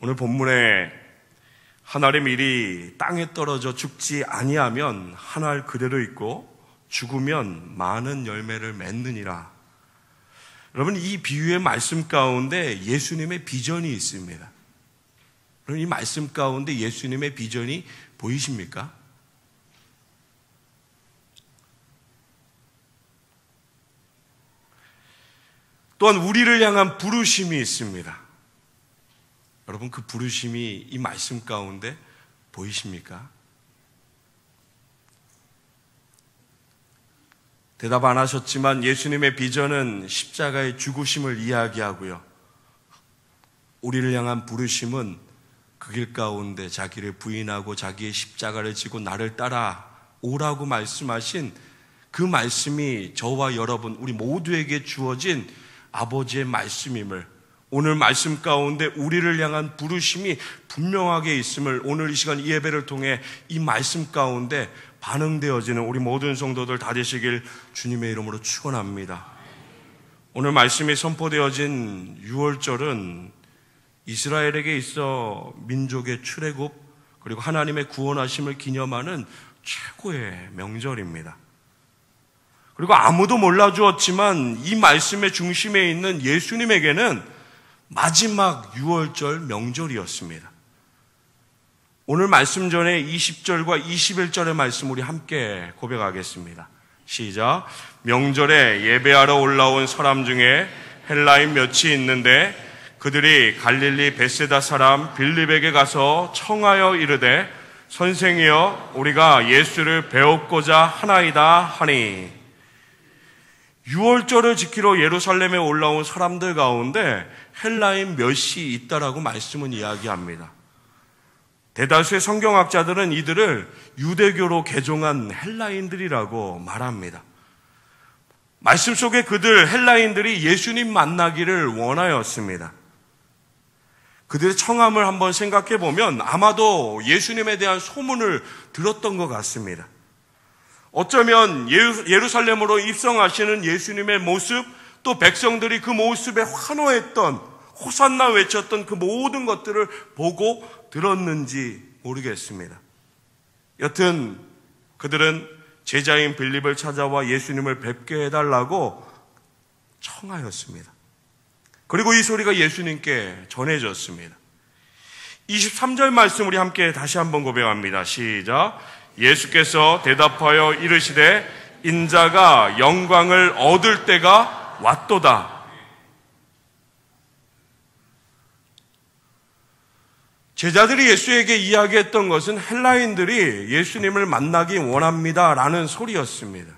오늘 본문에 한 알의 밀이 땅에 떨어져 죽지 아니하면 한 알 그대로 있고 죽으면 많은 열매를 맺느니라. 여러분, 이 비유의 말씀 가운데 예수님의 비전이 있습니다. 여러분, 이 말씀 가운데 예수님의 비전이 보이십니까? 또한 우리를 향한 부르심이 있습니다. 여러분, 그 부르심이 이 말씀 가운데 보이십니까? 대답 안 하셨지만 예수님의 비전은 십자가의 죽으심을 이야기하고요. 우리를 향한 부르심은 그 길 가운데 자기를 부인하고 자기의 십자가를 지고 나를 따라 오라고 말씀하신 그 말씀이 저와 여러분, 우리 모두에게 주어진 아버지의 말씀임을, 오늘 말씀 가운데 우리를 향한 부르심이 분명하게 있음을 오늘 이 시간 이 예배를 통해 이 말씀 가운데 반응되어지는 우리 모든 성도들 다 되시길 주님의 이름으로 축원합니다. 오늘 말씀이 선포되어진 유월절은 이스라엘에게 있어 민족의 출애굽 그리고 하나님의 구원하심을 기념하는 최고의 명절입니다. 그리고 아무도 몰라주었지만 이 말씀의 중심에 있는 예수님에게는 마지막 유월절 명절이었습니다. 오늘 말씀 전에 20절과 21절의 말씀 우리 함께 고백하겠습니다. 시작. 명절에 예배하러 올라온 사람 중에 헬라인 몇이 있는데 그들이 갈릴리 베세다 사람 빌립에게 가서 청하여 이르되 선생이여 우리가 예수를 배웠고자 하나이다 하니. 유월절을 지키러 예루살렘에 올라온 사람들 가운데 헬라인 몇이 있다라고 말씀은 이야기합니다. 대다수의 성경학자들은 이들을 유대교로 개종한 헬라인들이라고 말합니다. 말씀 속에 그들 헬라인들이 예수님 만나기를 원하였습니다. 그들의 청함을 한번 생각해 보면 아마도 예수님에 대한 소문을 들었던 것 같습니다. 어쩌면 예루살렘으로 입성하시는 예수님의 모습, 또 백성들이 그 모습에 환호했던, 호산나 외쳤던 그 모든 것들을 보고 들었는지 모르겠습니다. 여튼 그들은 제자인 빌립을 찾아와 예수님을 뵙게 해달라고 청하였습니다. 그리고 이 소리가 예수님께 전해졌습니다. 23절 말씀 우리 함께 다시 한번 고백합니다. 시작. 예수께서 대답하여 이르시되 인자가 영광을 얻을 때가 왔도다. 제자들이 예수에게 이야기했던 것은 헬라인들이 예수님을 만나기 원합니다라는 소리였습니다.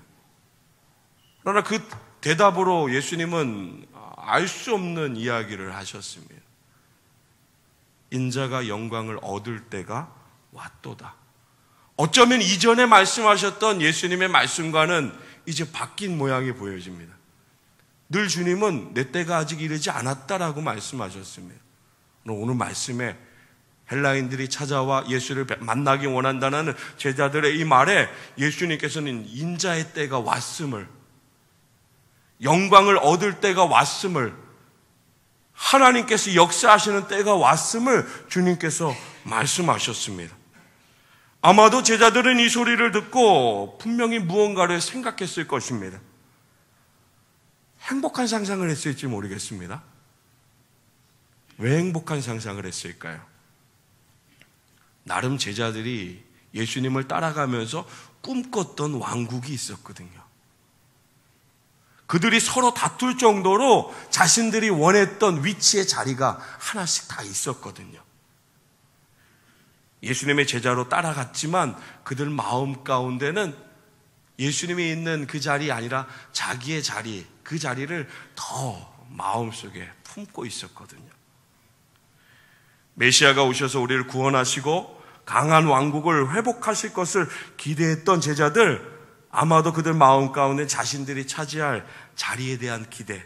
그러나 그 대답으로 예수님은 알 수 없는 이야기를 하셨습니다. 인자가 영광을 얻을 때가 왔도다. 어쩌면 이전에 말씀하셨던 예수님의 말씀과는 이제 바뀐 모양이 보여집니다. 늘 주님은 내 때가 아직 이르지 않았다라고 말씀하셨습니다. 오늘 말씀에 헬라인들이 찾아와 예수를 만나기 원한다는 제자들의 이 말에 예수님께서는 인자의 때가 왔음을, 영광을 얻을 때가 왔음을, 하나님께서 역사하시는 때가 왔음을 주님께서 말씀하셨습니다. 아마도 제자들은 이 소리를 듣고 분명히 무언가를 생각했을 것입니다. 행복한 상상을 했을지 모르겠습니다. 왜 행복한 상상을 했을까요? 나름 제자들이 예수님을 따라가면서 꿈꿨던 왕국이 있었거든요. 그들이 서로 다툴 정도로 자신들이 원했던 위치의 자리가 하나씩 다 있었거든요. 예수님의 제자로 따라갔지만 그들 마음 가운데는 예수님이 있는 그 자리이 아니라 자기의 자리, 그 자리를 더 마음속에 품고 있었거든요. 메시아가 오셔서 우리를 구원하시고 강한 왕국을 회복하실 것을 기대했던 제자들, 아마도 그들 마음 가운데 자신들이 차지할 자리에 대한 기대,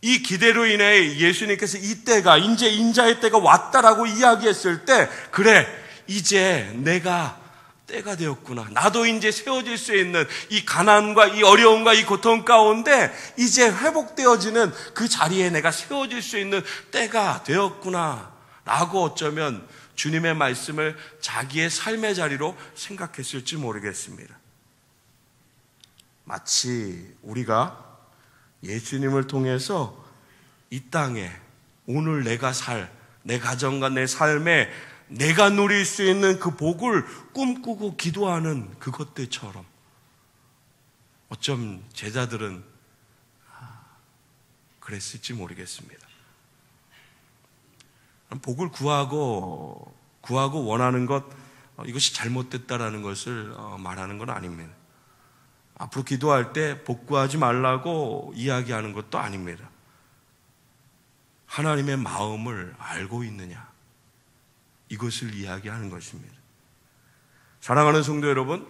이 기대로 인해 예수님께서 이때가 이제 인자의 때가 왔다라고 이야기했을 때, 그래 이제 내가 때가 되었구나, 나도 이제 세워질 수 있는 이 가난과 이 어려움과 이 고통 가운데 이제 회복되어지는 그 자리에 내가 세워질 수 있는 때가 되었구나 라고 어쩌면 주님의 말씀을 자기의 삶의 자리로 생각했을지 모르겠습니다. 마치 우리가 예수님을 통해서 이 땅에 오늘 내가 내 가정과 내 삶에 내가 누릴 수 있는 그 복을 꿈꾸고 기도하는 그것들처럼 어쩜 제자들은 그랬을지 모르겠습니다. 복을 구하고 원하는 것, 이것이 잘못됐다라는 것을 말하는 건 아닙니다. 앞으로 기도할 때 복 구하지 말라고 이야기하는 것도 아닙니다. 하나님의 마음을 알고 있느냐, 이것을 이야기하는 것입니다. 사랑하는 성도 여러분,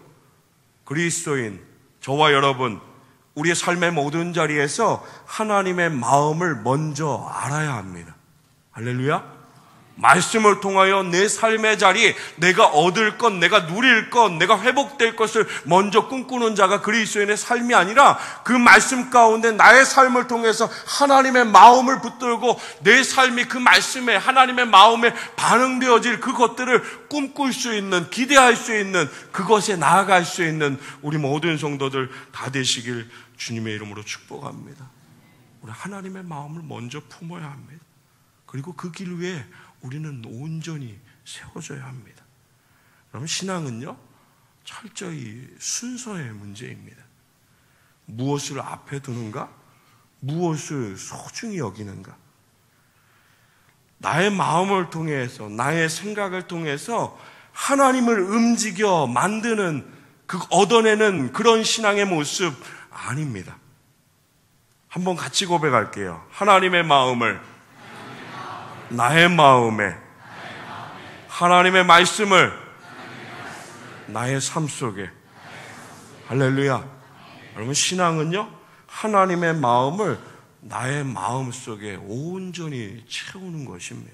그리스도인 저와 여러분, 우리의 삶의 모든 자리에서 하나님의 마음을 먼저 알아야 합니다. 할렐루야. 말씀을 통하여 내 삶의 자리, 내가 얻을 것, 내가 누릴 것, 내가 회복될 것을 먼저 꿈꾸는 자가 그리스도인의 삶이 아니라 그 말씀 가운데 나의 삶을 통해서 하나님의 마음을 붙들고 내 삶이 그 말씀에 하나님의 마음에 반응되어질 그것들을 꿈꿀 수 있는, 기대할 수 있는, 그것에 나아갈 수 있는 우리 모든 성도들 다 되시길 주님의 이름으로 축복합니다. 우리 하나님의 마음을 먼저 품어야 합니다. 그리고 그 길 위에 우리는 온전히 세워져야 합니다. 그럼 신앙은요, 철저히 순서의 문제입니다. 무엇을 앞에 두는가? 무엇을 소중히 여기는가? 나의 마음을 통해서, 나의 생각을 통해서 하나님을 움직여 만드는, 얻어내는 그런 신앙의 모습 아닙니다. 한번 같이 고백할게요. 하나님의 마음을 나의 마음에, 하나님의 말씀을 나의 삶 속에. 할렐루야. 여러분, 신앙은요, 하나님의 마음을 나의 마음 속에 온전히 채우는 것입니다.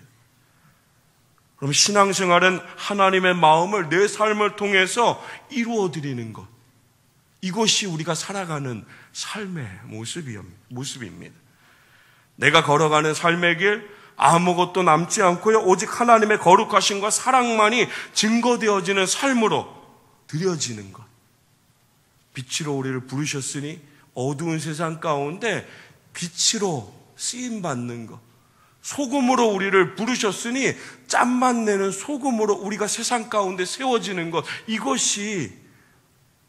그럼 신앙생활은 하나님의 마음을 내 삶을 통해서 이루어드리는 것, 이것이 우리가 살아가는 삶의 모습입니다. 내가 걸어가는 삶의 길, 아무것도 남지 않고요, 오직 하나님의 거룩하심과 사랑만이 증거되어지는 삶으로 드려지는 것. 빛으로 우리를 부르셨으니 어두운 세상 가운데 빛으로 쓰임받는 것. 소금으로 우리를 부르셨으니 짠맛 내는 소금으로 우리가 세상 가운데 세워지는 것. 이것이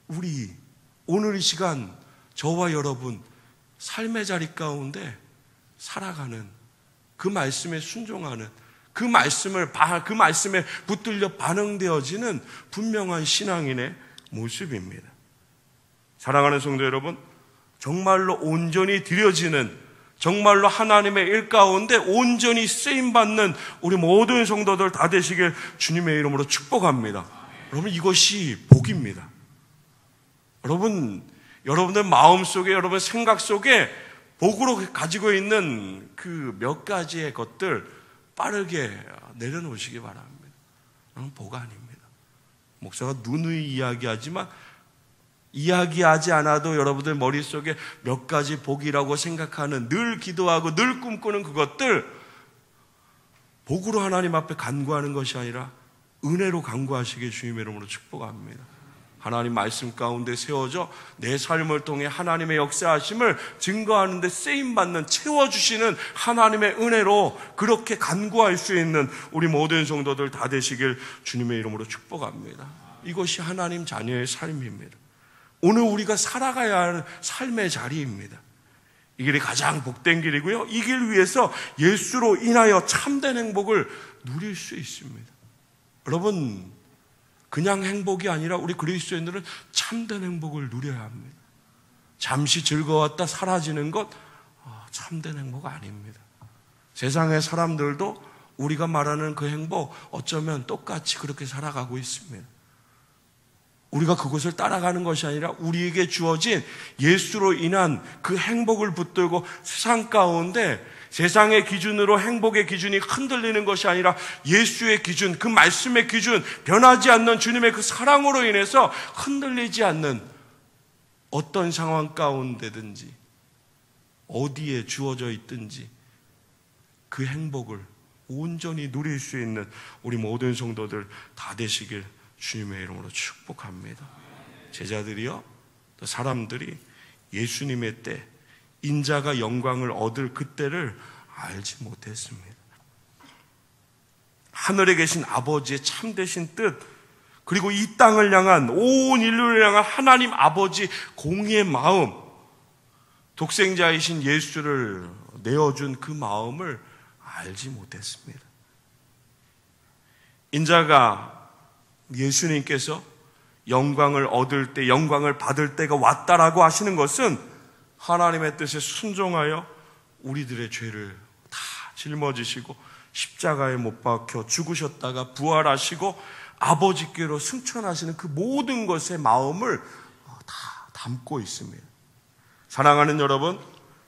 우리 오늘 이 시간 저와 여러분 삶의 자리 가운데 살아가는, 그 말씀에 순종하는, 그 말씀에 붙들려 반응되어지는 분명한 신앙인의 모습입니다. 사랑하는 성도 여러분, 정말로 온전히 드려지는, 정말로 하나님의 일 가운데 온전히 쓰임받는 우리 모든 성도들 다 되시길 주님의 이름으로 축복합니다. 여러분, 이것이 복입니다. 여러분들 마음속에, 여러분 생각 속에 복으로 가지고 있는 그 몇 가지의 것들 빠르게 내려놓으시기 바랍니다. 그건 복 아닙니다. 목사가 누누이 이야기하지만 이야기하지 않아도 여러분들 머릿속에 몇 가지 복이라고 생각하는, 늘 기도하고 늘 꿈꾸는 그것들, 복으로 하나님 앞에 간구하는 것이 아니라 은혜로 간구하시길 주님의 이름으로 축복합니다. 하나님 말씀 가운데 세워져 내 삶을 통해 하나님의 역사하심을 증거하는 데 쓰임받는, 채워주시는 하나님의 은혜로 그렇게 간구할 수 있는 우리 모든 성도들 다 되시길 주님의 이름으로 축복합니다. 이것이 하나님 자녀의 삶입니다. 오늘 우리가 살아가야 하는 삶의 자리입니다. 이 길이 가장 복된 길이고요, 이 길 위에서 예수로 인하여 참된 행복을 누릴 수 있습니다. 여러분, 그냥 행복이 아니라 우리 그리스도인들은 참된 행복을 누려야 합니다. 잠시 즐거웠다 사라지는 것, 참된 행복 아닙니다. 세상의 사람들도 우리가 말하는 그 행복 어쩌면 똑같이 그렇게 살아가고 있습니다. 우리가 그것을 따라가는 것이 아니라 우리에게 주어진 예수로 인한 그 행복을 붙들고 세상 가운데 세상의 기준으로 행복의 기준이 흔들리는 것이 아니라 예수의 기준, 그 말씀의 기준, 변하지 않는 주님의 그 사랑으로 인해서 흔들리지 않는 어떤 상황 가운데든지 어디에 주어져 있든지 그 행복을 온전히 누릴 수 있는 우리 모든 성도들 다 되시길 주님의 이름으로 축복합니다. 제자들이요, 또 사람들이 예수님의 때 인자가 영광을 얻을 그때를 알지 못했습니다. 하늘에 계신 아버지의 참되신 뜻, 그리고 이 땅을 향한, 온 인류를 향한 하나님 아버지 공의의 마음, 독생자이신 예수를 내어준 그 마음을 알지 못했습니다. 인자가, 예수님께서 영광을 얻을 때, 영광을 받을 때가 왔다라고 하시는 것은 하나님의 뜻에 순종하여 우리들의 죄를 다 짊어지시고 십자가에 못 박혀 죽으셨다가 부활하시고 아버지께로 승천하시는 그 모든 것의 마음을 다 담고 있습니다. 사랑하는 여러분,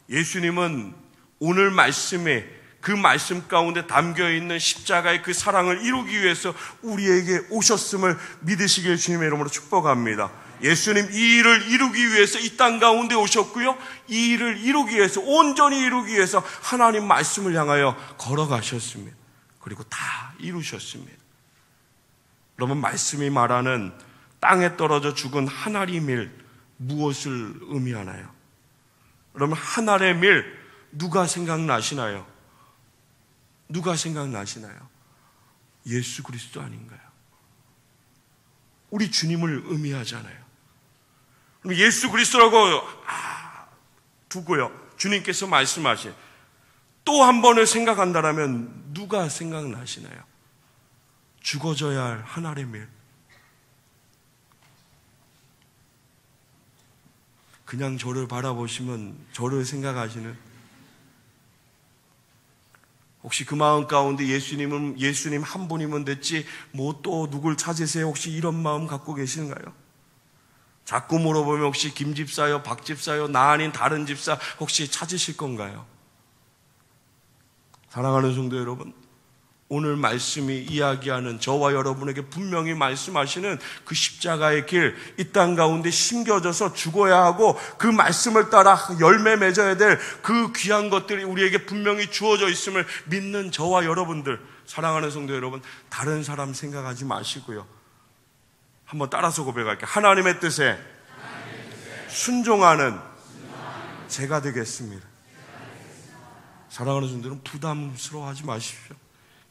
예수님은 오늘 말씀에, 그 말씀 가운데 담겨있는 십자가의 그 사랑을 이루기 위해서 우리에게 오셨음을 믿으시길 주님의 이름으로 축복합니다. 예수님 이 일을 이루기 위해서 이 땅 가운데 오셨고요, 이 일을 이루기 위해서, 온전히 이루기 위해서 하나님 말씀을 향하여 걸어가셨습니다. 그리고 다 이루셨습니다. 그러면 말씀이 말하는 땅에 떨어져 죽은 한 알의 밀, 무엇을 의미하나요? 그러면 한 알의 밀, 누가 생각나시나요? 누가 생각나시나요? 예수 그리스도 아닌가요? 우리 주님을 의미하잖아요. 그럼 예수 그리스도라고 두고요, 주님께서 말씀하신 또 한 번을 생각한다면 누가 생각나시나요? 죽어져야 할 한 알의 밀. 그냥 저를 바라보시면 저를 생각하시는, 혹시 그 마음 가운데 예수님 한 분이면 됐지 뭐 또 누굴 찾으세요? 혹시 이런 마음 갖고 계신가요? 자꾸 물어보면 혹시 김 집사요, 박 집사요, 나 아닌 다른 집사 혹시 찾으실 건가요? 사랑하는 성도 여러분, 오늘 말씀이 이야기하는, 저와 여러분에게 분명히 말씀하시는 그 십자가의 길, 이 땅 가운데 심겨져서 죽어야 하고 그 말씀을 따라 열매 맺어야 될 그 귀한 것들이 우리에게 분명히 주어져 있음을 믿는 저와 여러분들, 사랑하는 성도 여러분, 다른 사람 생각하지 마시고요, 한번 따라서 고백할게요. 하나님의 뜻에 순종하는 제가 되겠습니다. 사랑하는 성도들은 부담스러워하지 마십시오.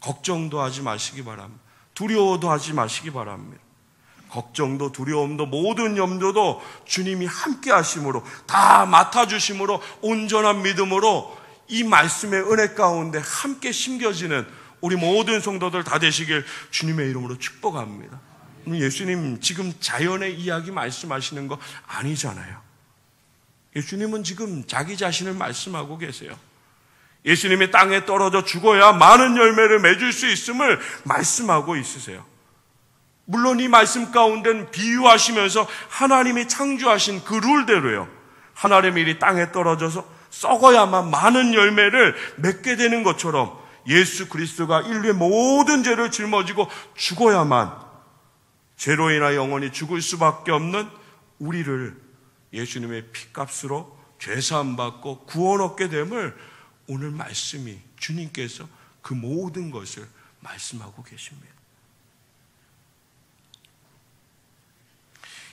걱정도 하지 마시기 바랍니다. 두려워도 하지 마시기 바랍니다. 걱정도 두려움도 모든 염려도 주님이 함께 하심으로, 다 맡아주심으로, 온전한 믿음으로 이 말씀의 은혜 가운데 함께 심겨지는 우리 모든 성도들 다 되시길 주님의 이름으로 축복합니다. 예수님 지금 자연의 이야기 말씀하시는 거 아니잖아요. 예수님은 지금 자기 자신을 말씀하고 계세요. 예수님이 땅에 떨어져 죽어야 많은 열매를 맺을 수 있음을 말씀하고 있으세요. 물론 이 말씀 가운데는 비유하시면서 하나님이 창조하신 그 룰대로요, 하나님의 일이 땅에 떨어져서 썩어야만 많은 열매를 맺게 되는 것처럼 예수 그리스도가 인류의 모든 죄를 짊어지고 죽어야만 죄로 인하여 영원히 죽을 수밖에 없는 우리를 예수님의 피값으로 죄사함 받고 구원 얻게 됨을 오늘 말씀이, 주님께서 그 모든 것을 말씀하고 계십니다.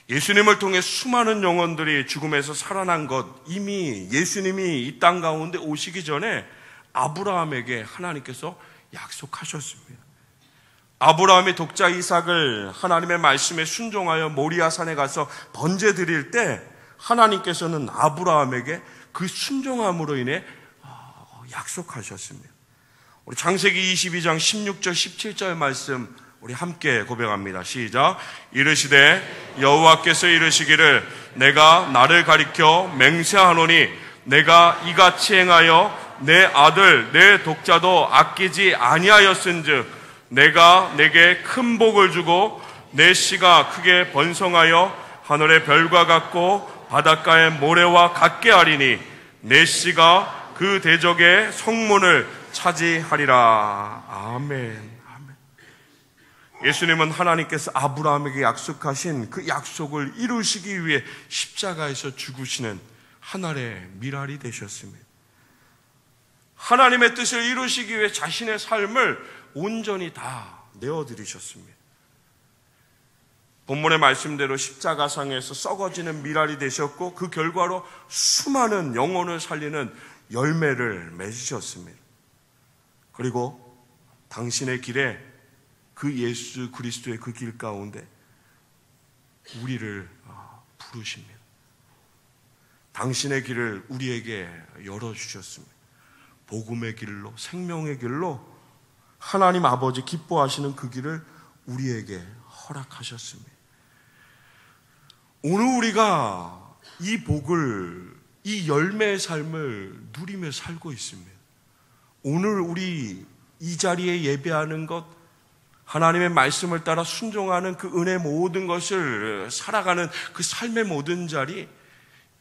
예수님을 통해 수많은 영혼들이 죽음에서 살아난 것, 이미 예수님이 이 땅 가운데 오시기 전에 아브라함에게 하나님께서 약속하셨습니다. 아브라함이 독자 이삭을 하나님의 말씀에 순종하여 모리아산에 가서 번제 드릴 때 하나님께서는 아브라함에게 그 순종함으로 인해 약속하셨습니다. 우리 창세기 22장 16절 17절 말씀 우리 함께 고백합니다. 시작. 이르시되 여호와께서 이르시기를 내가 나를 가리켜 맹세하노니 내가 이같이 행하여 내 아들 내 독자도 아끼지 아니하였은즉 내가 내게 큰 복을 주고 내 씨가 크게 번성하여 하늘의 별과 같고 바닷가의 모래와 같게 하리니 내 씨가 그 대적의 성문을 차지하리라. 아멘. 예수님은 하나님께서 아브라함에게 약속하신 그 약속을 이루시기 위해 십자가에서 죽으시는 하늘의 미랄이 되셨습니다. 하나님의 뜻을 이루시기 위해 자신의 삶을 온전히 다 내어드리셨습니다. 본문의 말씀대로 십자가상에서 썩어지는 미랄이 되셨고 그 결과로 수많은 영혼을 살리는 열매를 맺으셨습니다. 그리고 당신의 길에 그 예수 그리스도의 그 길 가운데 우리를 부르십니다. 당신의 길을 우리에게 열어주셨습니다. 복음의 길로, 생명의 길로 하나님 아버지 기뻐하시는 그 길을 우리에게 허락하셨습니다. 오늘 우리가 이 복을, 이 열매의 삶을 누리며 살고 있습니다. 오늘 우리 이 자리에 예배하는 것, 하나님의 말씀을 따라 순종하는 그 은혜 모든 것을 살아가는 그 삶의 모든 자리,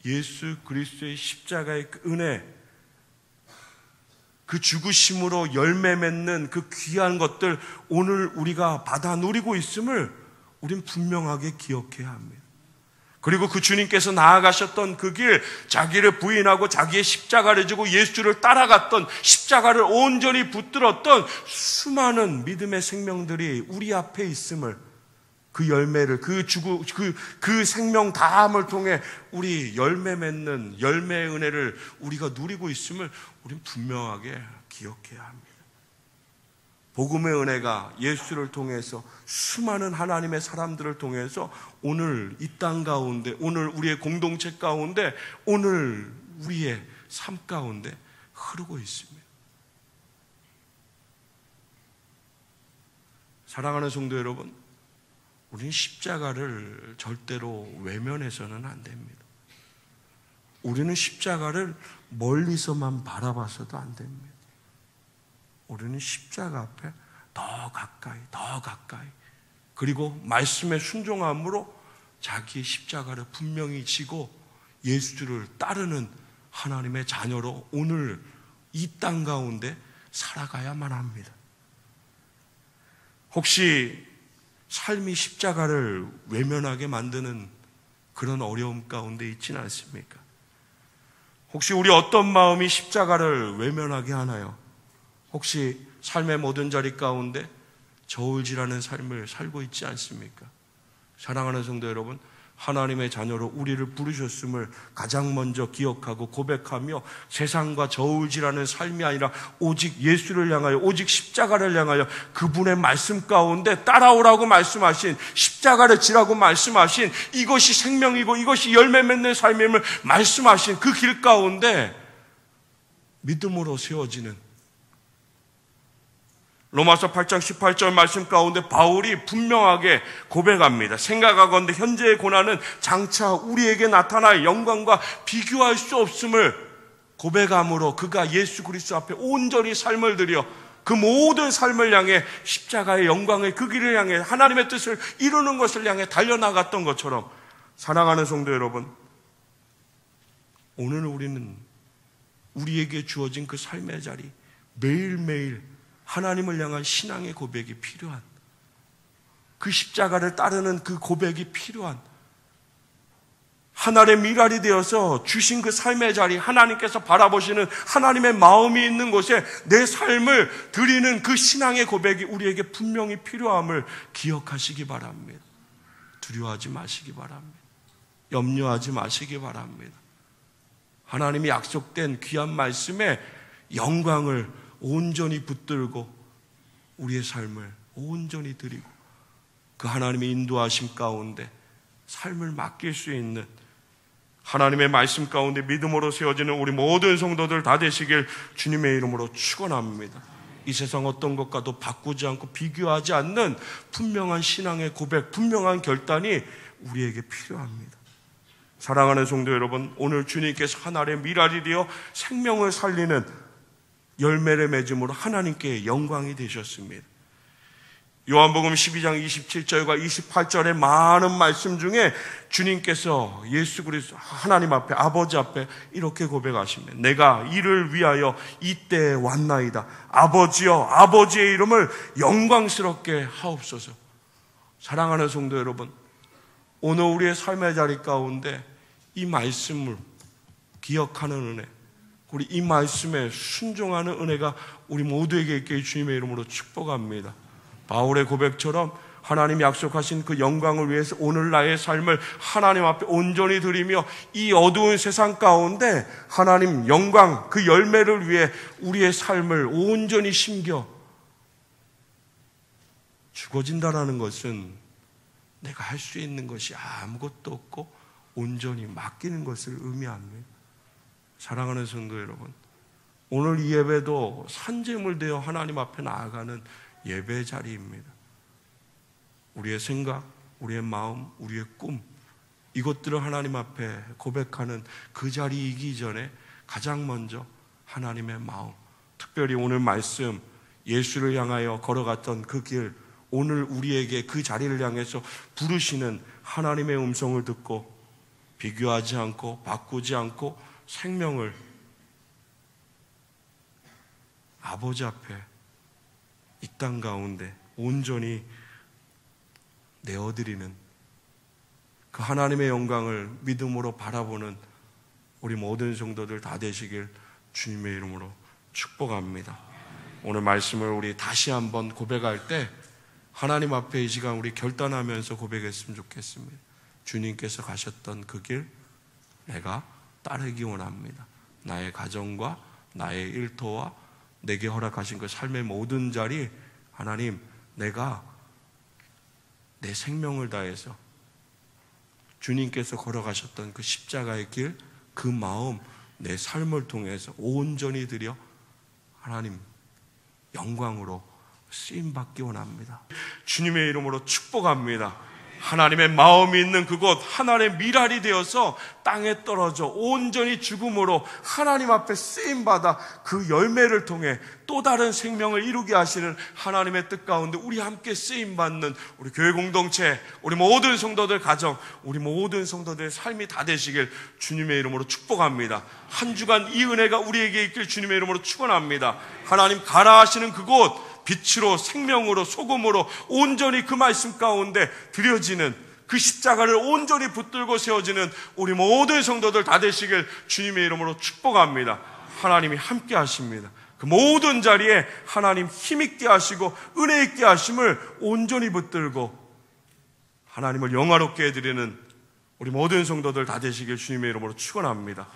예수 그리스도의 십자가의 그 은혜, 그 죽으심으로 열매 맺는 그 귀한 것들 오늘 우리가 받아 누리고 있음을 우린 분명하게 기억해야 합니다. 그리고 그 주님께서 나아가셨던 그 길, 자기를 부인하고 자기의 십자가를 지고 예수를 따라갔던, 십자가를 온전히 붙들었던 수많은 믿음의 생명들이 우리 앞에 있음을, 그 열매를, 그 생명 다함을 통해 우리 열매 맺는 열매의 은혜를 우리가 누리고 있음을 우리는 분명하게 기억해야 합니다. 복음의 은혜가 예수를 통해서 수많은 하나님의 사람들을 통해서 오늘 이 땅 가운데, 오늘 우리의 공동체 가운데, 오늘 우리의 삶 가운데 흐르고 있습니다. 사랑하는 성도 여러분, 우리는 십자가를 절대로 외면해서는 안 됩니다. 우리는 십자가를 멀리서만 바라봐서도 안 됩니다. 우리는 십자가 앞에 더 가까이 그리고 말씀에 순종함으로 자기의 십자가를 분명히 지고 예수를 따르는 하나님의 자녀로 오늘 이 땅 가운데 살아가야만 합니다. 혹시 삶이 십자가를 외면하게 만드는 그런 어려움 가운데 있지는 않습니까? 혹시 우리 어떤 마음이 십자가를 외면하게 하나요? 혹시 삶의 모든 자리 가운데 저울질하는 삶을 살고 있지 않습니까? 사랑하는 성도 여러분, 하나님의 자녀로 우리를 부르셨음을 가장 먼저 기억하고 고백하며 세상과 저울질하는 삶이 아니라 오직 예수를 향하여, 오직 십자가를 향하여 그분의 말씀 가운데 따라오라고 말씀하신, 십자가를 지라고 말씀하신, 이것이 생명이고 이것이 열매 맺는 삶임을 말씀하신 그 길 가운데 믿음으로 세워지는, 로마서 8장 18절 말씀 가운데 바울이 분명하게 고백합니다. 생각하건대 현재의 고난은 장차 우리에게 나타날 영광과 비교할 수 없음을 고백함으로 그가 예수 그리스도 앞에 온전히 삶을 들여 그 모든 삶을 향해 십자가의 영광의 그 길을 향해 하나님의 뜻을 이루는 것을 향해 달려나갔던 것처럼, 사랑하는 성도 여러분, 오늘 우리는 우리에게 주어진 그 삶의 자리, 매일매일 하나님을 향한 신앙의 고백이 필요한, 그 십자가를 따르는 그 고백이 필요한, 하나님의 미랄이 되어서 주신 그 삶의 자리, 하나님께서 바라보시는 하나님의 마음이 있는 곳에 내 삶을 드리는 그 신앙의 고백이 우리에게 분명히 필요함을 기억하시기 바랍니다. 두려워하지 마시기 바랍니다. 염려하지 마시기 바랍니다. 하나님이 약속된 귀한 말씀에 영광을 온전히 붙들고 우리의 삶을 온전히 드리고 그 하나님의 인도하심 가운데 삶을 맡길 수 있는, 하나님의 말씀 가운데 믿음으로 세워지는 우리 모든 성도들 다 되시길 주님의 이름으로 축원합니다. 이 세상 어떤 것과도 바꾸지 않고 비교하지 않는 분명한 신앙의 고백, 분명한 결단이 우리에게 필요합니다. 사랑하는 성도 여러분, 오늘 주님께서 하나님의 미랄이 되어 생명을 살리는 열매를 맺음으로 하나님께 영광이 되셨습니다. 요한복음 12장 27절과 28절의 많은 말씀 중에 주님께서 예수 그리스도 하나님 앞에, 아버지 앞에 이렇게 고백하십니다. 내가 이를 위하여 이때에 왔나이다. 아버지여, 아버지의 이름을 영광스럽게 하옵소서. 사랑하는 성도 여러분, 오늘 우리의 삶의 자리 가운데 이 말씀을 기억하는 은혜, 우리 이 말씀에 순종하는 은혜가 우리 모두에게 있게 주님의 이름으로 축복합니다. 바울의 고백처럼 하나님 약속하신 그 영광을 위해서 오늘 나의 삶을 하나님 앞에 온전히 드리며 이 어두운 세상 가운데 하나님 영광 그 열매를 위해 우리의 삶을 온전히 심겨 죽어진다라는 것은 내가 할 수 있는 것이 아무것도 없고 온전히 맡기는 것을 의미합니다. 사랑하는 성도 여러분, 오늘 이 예배도 산재물 되어 하나님 앞에 나아가는 예배 자리입니다. 우리의 생각, 우리의 마음, 우리의 꿈, 이것들을 하나님 앞에 고백하는 그 자리이기 전에 가장 먼저 하나님의 마음, 특별히 오늘 말씀 예수를 향하여 걸어갔던 그 길, 오늘 우리에게 그 자리를 향해서 부르시는 하나님의 음성을 듣고 비교하지 않고 바꾸지 않고 생명을 아버지 앞에 이 땅 가운데 온전히 내어드리는 그 하나님의 영광을 믿음으로 바라보는 우리 모든 성도들 다 되시길 주님의 이름으로 축복합니다. 오늘 말씀을 우리 다시 한번 고백할 때 하나님 앞에 이 시간 우리 결단하면서 고백했으면 좋겠습니다. 주님께서 가셨던 그 길 내가 따르기 원합니다. 나의 가정과 나의 일터와 내게 허락하신 그 삶의 모든 자리 하나님 내가 내 생명을 다해서 주님께서 걸어가셨던 그 십자가의 길, 그 마음, 내 삶을 통해서 온전히 드려 하나님 영광으로 쓰임받기 원합니다. 주님의 이름으로 축복합니다. 하나님의 마음이 있는 그곳, 하나님의 미랄이 되어서 땅에 떨어져 온전히 죽음으로 하나님 앞에 쓰임받아 그 열매를 통해 또 다른 생명을 이루게 하시는 하나님의 뜻 가운데 우리 함께 쓰임받는 우리 교회 공동체, 우리 모든 성도들 가정, 우리 모든 성도들의 삶이 다 되시길 주님의 이름으로 축복합니다. 한 주간 이 은혜가 우리에게 있길 주님의 이름으로 축원합니다. 하나님 가라 하시는 그곳, 빛으로 생명으로 소금으로 온전히 그 말씀 가운데 드려지는 그 십자가를 온전히 붙들고 세워지는 우리 모든 성도들 다 되시길 주님의 이름으로 축복합니다. 하나님이 함께 하십니다. 그 모든 자리에 하나님 힘있게 하시고 은혜 있게 하심을 온전히 붙들고 하나님을 영화롭게 해드리는 우리 모든 성도들 다 되시길 주님의 이름으로 축원합니다.